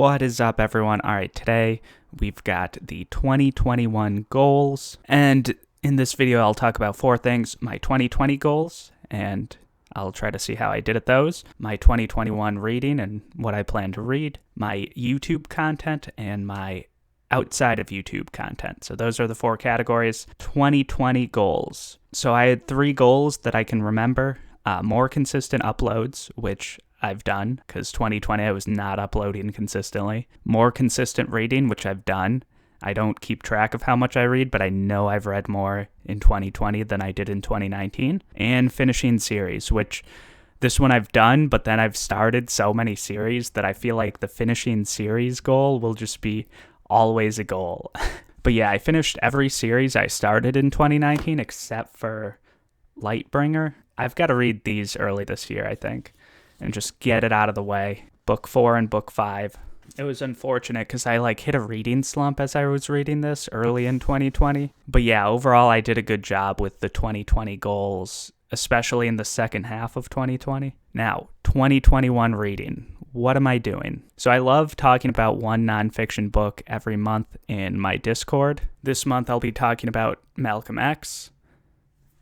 What is up, everyone? All right, today we've got the 2021 goals, and in this video I'll talk about 4 things: my 2020 goals, and I'll try to see how I did at those, my 2021 reading and what I plan to read, my YouTube content, and my outside of YouTube content. So those are the 4 categories. 2020 goals. So I had 3 goals that I can remember. More consistent uploads, which I've done, because 2020 I was not uploading consistently. More consistent reading, which I've done. I don't keep track of how much I read, but I know I've read more in 2020 than I did in 2019. And finishing series, which this one I've done, but then I've started so many series that I feel like the finishing series goal will just be always a goal. But yeah, I finished every series I started in 2019 except for Lightbringer. I've got to read these early this year, I think, and just get it out of the way. Book 4 and Book 5. It was unfortunate because I hit a reading slump as I was reading this early in 2020. But yeah, overall I did a good job with the 2020 goals, especially in the second half of 2020. Now, 2021 reading. What am I doing? So I love talking about one nonfiction book every month in my Discord. This month I'll be talking about Malcolm X.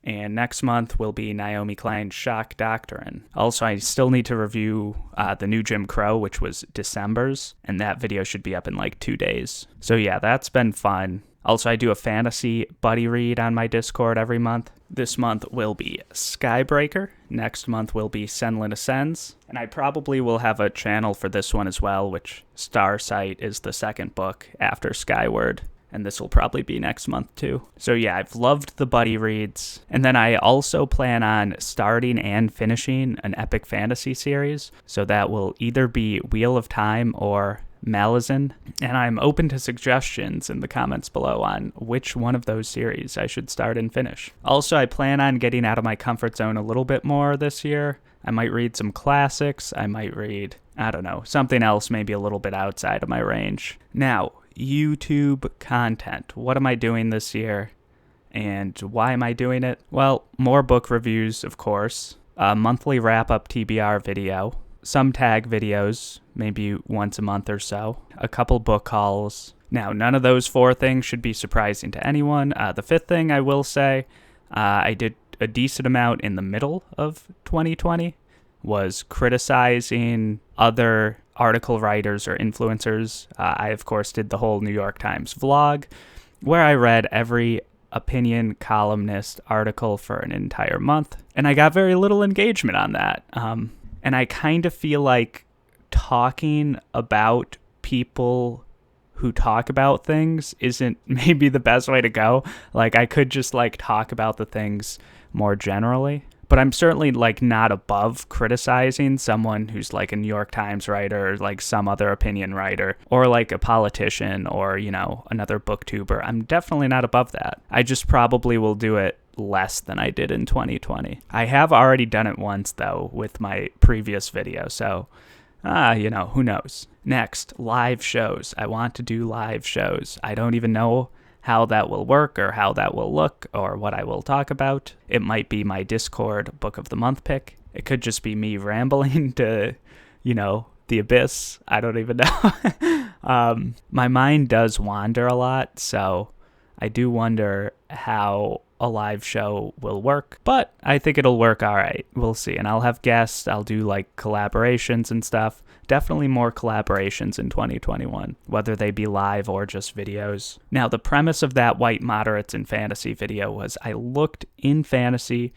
And next month will be Naomi Klein's Shock Doctrine. Also, I still need to review the new Jim Crow, which was December's, and that video should be up in 2 days. So yeah, that's been fun. Also, I do a fantasy buddy read on my Discord every month. This month will be Skybreaker. Next month will be Senlin Ascends. And I probably will have a channel for this one as well, which Starsight is the second book after Skyward. And this will probably be next month too. So yeah, I've loved the buddy reads. And then I also plan on starting and finishing an epic fantasy series. So that will either be Wheel of Time or Malazan. And I'm open to suggestions in the comments below on which one of those series I should start and finish. Also, I plan on getting out of my comfort zone a little bit more this year. I might read some classics. I might read, something else maybe a little bit outside of my range. Now, YouTube content. What am I doing this year, and why am I doing it? Well, more book reviews, of course, a monthly wrap-up TBR video, some tag videos, maybe once a month or so, a couple book hauls. Now, none of those 4 things should be surprising to anyone. The 5th thing I will say, I did a decent amount in the middle of 2020, was criticizing other article writers or influencers. I, of course, did the whole New York Times vlog where I read every opinion columnist article for an entire month, and I got very little engagement on that. And I kind of feel like talking about people who talk about things isn't maybe the best way to go. I could just talk about the things more generally. But I'm certainly not above criticizing someone who's a New York Times writer, or some other opinion writer, or a politician, or, another booktuber. I'm definitely not above that. I just probably will do it less than I did in 2020. I have already done it once, though, with my previous video, so, who knows. Next, live shows. I want to do live shows. I don't even know how that will work or how that will look or what I will talk about. It might be my Discord Book of the Month pick. It could just be me rambling to, the abyss. I don't even know. My mind does wander a lot, so I do wonder how a live show will work, but I think it'll work all right. We'll see. And I'll have guests. I'll do collaborations and stuff. Definitely more collaborations in 2021, whether they be live or just videos. Now, the premise of that White Moderates in Fantasy video was I looked in fantasy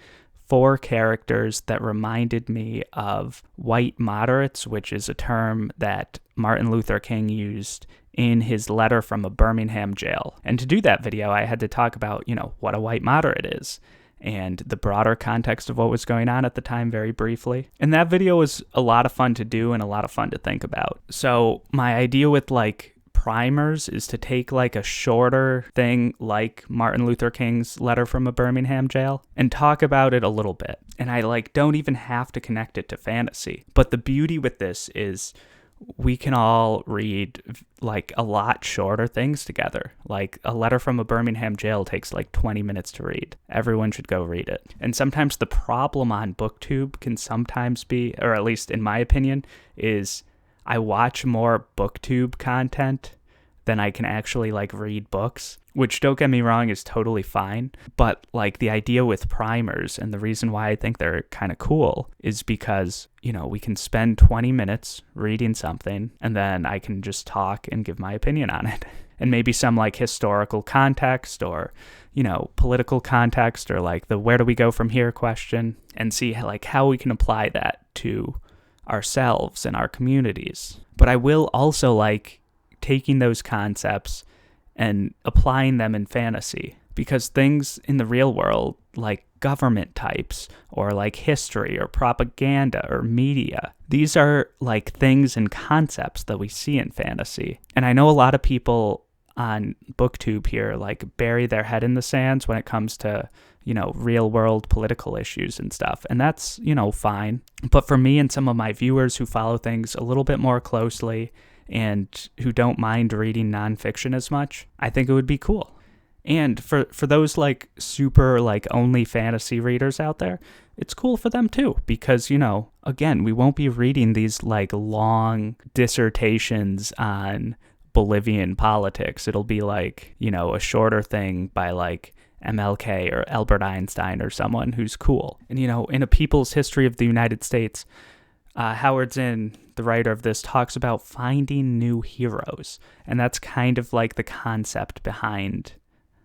for characters that reminded me of white moderates, which is a term that Martin Luther King used in his letter from a Birmingham jail. And to do that video, I had to talk about, what a white moderate is and the broader context of what was going on at the time very briefly. And that video was a lot of fun to do and a lot of fun to think about. So my idea with primers is to take a shorter thing like Martin Luther King's letter from a Birmingham jail and talk about it a little bit. And I don't even have to connect it to fantasy. But the beauty with this is we can all read a lot shorter things together. A letter from a Birmingham jail takes 20 minutes to read. Everyone should go read it. And sometimes the problem on BookTube can sometimes be, or at least in my opinion, is I watch more booktube content than I can actually like read books, which, don't get me wrong, is totally fine. But like the idea with primers, and the reason why I think they're kind of cool, is because, you know, we can spend 20 minutes reading something and then I can just talk and give my opinion on it. And maybe some like historical context, or, you know, political context, or like the where do we go from here question, and see like how we can apply that to ourselves and our communities. But I will also like taking those concepts and applying them in fantasy, because things in the real world, like government types or like history or propaganda or media, these are like things and concepts that we see in fantasy. And I know a lot of people on booktube here like bury their head in the sands when it comes to, you know, real world political issues and stuff, and that's, you know, fine. But for me and some of my viewers who follow things a little bit more closely and who don't mind reading nonfiction as much, I think it would be cool. And for those like super like only fantasy readers out there, it's cool for them too, because, you know, again, we won't be reading these like long dissertations on Bolivian politics. It'll be like, you know, a shorter thing by like MLK or Albert Einstein or someone who's cool. And, you know, in A People's History of the United States, Howard Zinn, the writer of this, talks about finding new heroes. And that's kind of like the concept behind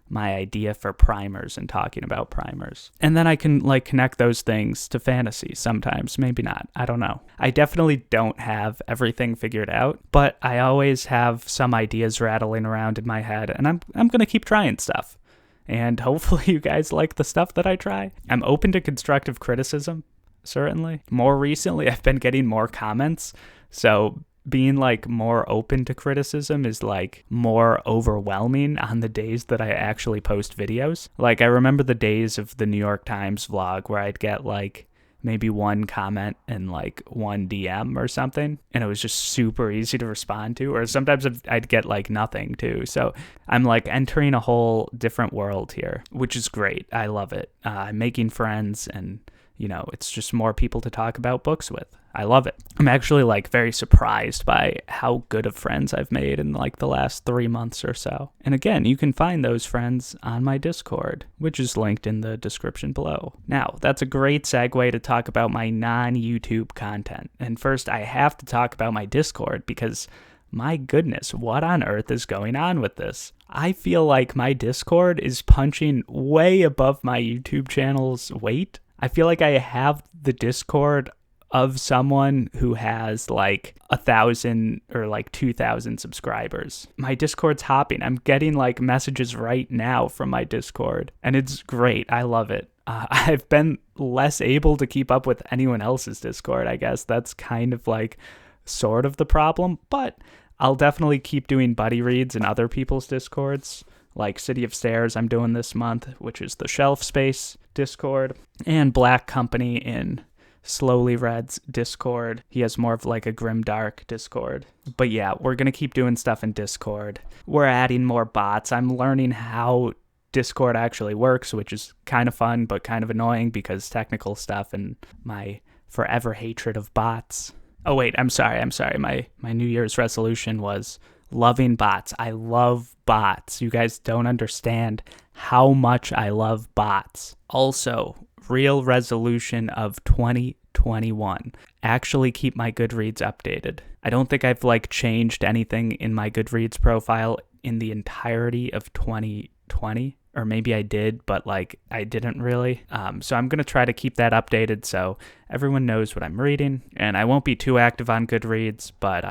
my idea for primers and talking about primers. And then I can like connect those things to fantasy sometimes, maybe not, I don't know. I definitely don't have everything figured out, but I always have some ideas rattling around in my head, and I'm going to keep trying stuff. And hopefully you guys like the stuff that I try. I'm open to constructive criticism, certainly. More recently, I've been getting more comments, so being like more open to criticism is like more overwhelming on the days that I actually post videos. Like I remember the days of the New York Times vlog where I'd get like maybe one comment and like one DM or something, and it was just super easy to respond to. Or sometimes I'd get like nothing too. So I'm like entering a whole different world here, which is great. I love it. I'm making friends, and, you know, it's just more people to talk about books with. I love it. I'm actually like very surprised by how good of friends I've made in like the last 3 months or so. And again, you can find those friends on my Discord, which is linked in the description below. Now, that's a great segue to talk about my non-YouTube content. And first, I have to talk about my Discord, because my goodness, what on earth is going on with this? I feel like my Discord is punching way above my YouTube channel's weight. I feel like I have the Discord of someone who has like 1,000 or like 2,000 subscribers. My Discord's hopping. I'm getting like messages right now from my Discord, and it's great. I love it. I've been less able to keep up with anyone else's Discord. I guess that's kind of like sort of the problem, but I'll definitely keep doing buddy reads in other people's Discords, like City of Stairs I'm doing this month, which is the Shelf Space Discord, and Black Company in Slowly Read's Discord. He has more of like a grimdark Discord. But yeah, we're going to keep doing stuff in Discord. We're adding more bots. I'm learning how Discord actually works, which is kind of fun, but kind of annoying because technical stuff and my forever hatred of bots. Oh wait, I'm sorry. My New Year's resolution was loving bots. I love bots. You guys don't understand how much I love bots. Also, real resolution of 2021. Actually keep my Goodreads updated. I don't think I've like changed anything in my Goodreads profile in the entirety of 2020. Or maybe I did, but like I didn't really. So I'm going to try to keep that updated so everyone knows what I'm reading. And I won't be too active on Goodreads, but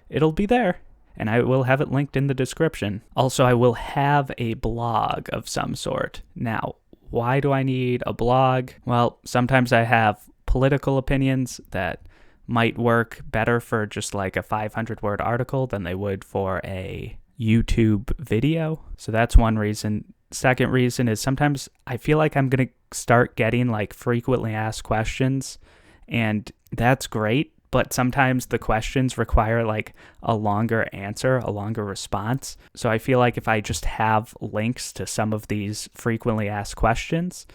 it'll be there. And I will have it linked in the description. Also, I will have a blog of some sort. Now, why do I need a blog? Well, sometimes I have political opinions that might work better for just like a 500-word article than they would for a YouTube video. So that's one reason. Second reason is sometimes I feel like I'm going to start getting like frequently asked questions, and that's great, but sometimes the questions require like a longer answer, a longer response. So I feel like if I just have links to some of these frequently asked questions,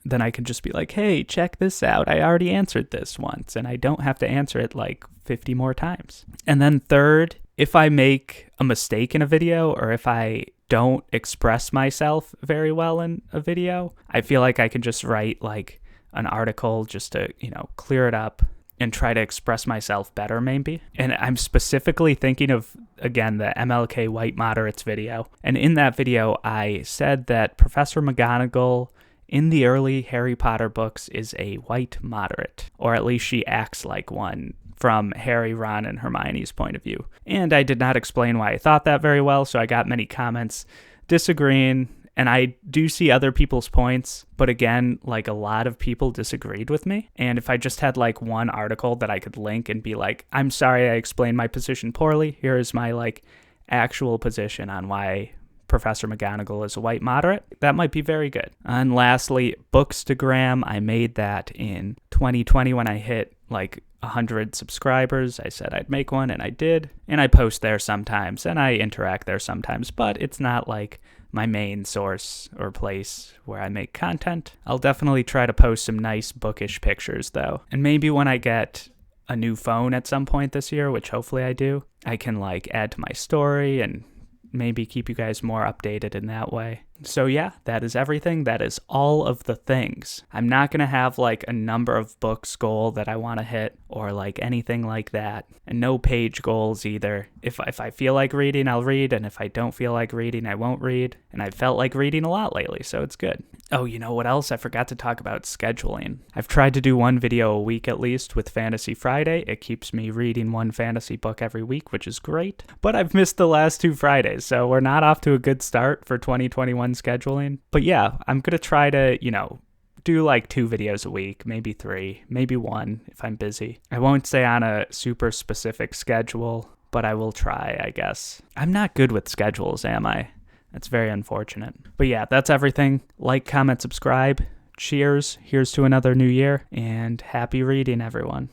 then I can just be like, hey, check this out. I already answered this once, and I don't have to answer it like 50 more times. And then third, if I make a mistake in a video, or if I don't express myself very well in a video, I feel like I can just write like an article just to, clear it up and try to express myself better maybe. And I'm specifically thinking of, again, the MLK White Moderates video. And in that video, I said that Professor McGonagall in the early Harry Potter books is a white moderate, or at least she acts like one from Harry, Ron, and Hermione's point of view. And I did not explain why I thought that very well, so I got many comments disagreeing, and I do see other people's points, but again, like a lot of people disagreed with me. And if I just had like one article that I could link and be like, I'm sorry I explained my position poorly, here is my like actual position on why Professor McGonagall is a white moderate, that might be very good. And lastly, Bookstagram, I made that in 2020 when I hit like 100 subscribers. I said I'd make one, and I did. And I post there sometimes, and I interact there sometimes, but it's not like my main source or place where I make content. I'll definitely try to post some nice bookish pictures though. And maybe when I get a new phone at some point this year, which hopefully I do, I can like add to my story and maybe keep you guys more updated in that way. So yeah, that is everything. That is all of the things. I'm not going to have like a number of books goal that I want to hit or like anything like that. And no page goals either. If I feel like reading, I'll read. And if I don't feel like reading, I won't read. And I've felt like reading a lot lately, so it's good. Oh, you know what else? I forgot to talk about scheduling. I've tried to do one video a week at least with Fantasy Friday. It keeps me reading one fantasy book every week, which is great. But I've missed the last 2 Fridays, so we're not off to a good start for 2021 scheduling. But yeah, I'm going to try to, do like 2 videos a week, maybe 3, maybe 1 if I'm busy. I won't stay on a super specific schedule, but I will try, I guess. I'm not good with schedules, am I? That's very unfortunate. But yeah, that's everything. Like, comment, subscribe. Cheers. Here's to another new year, and happy reading, everyone.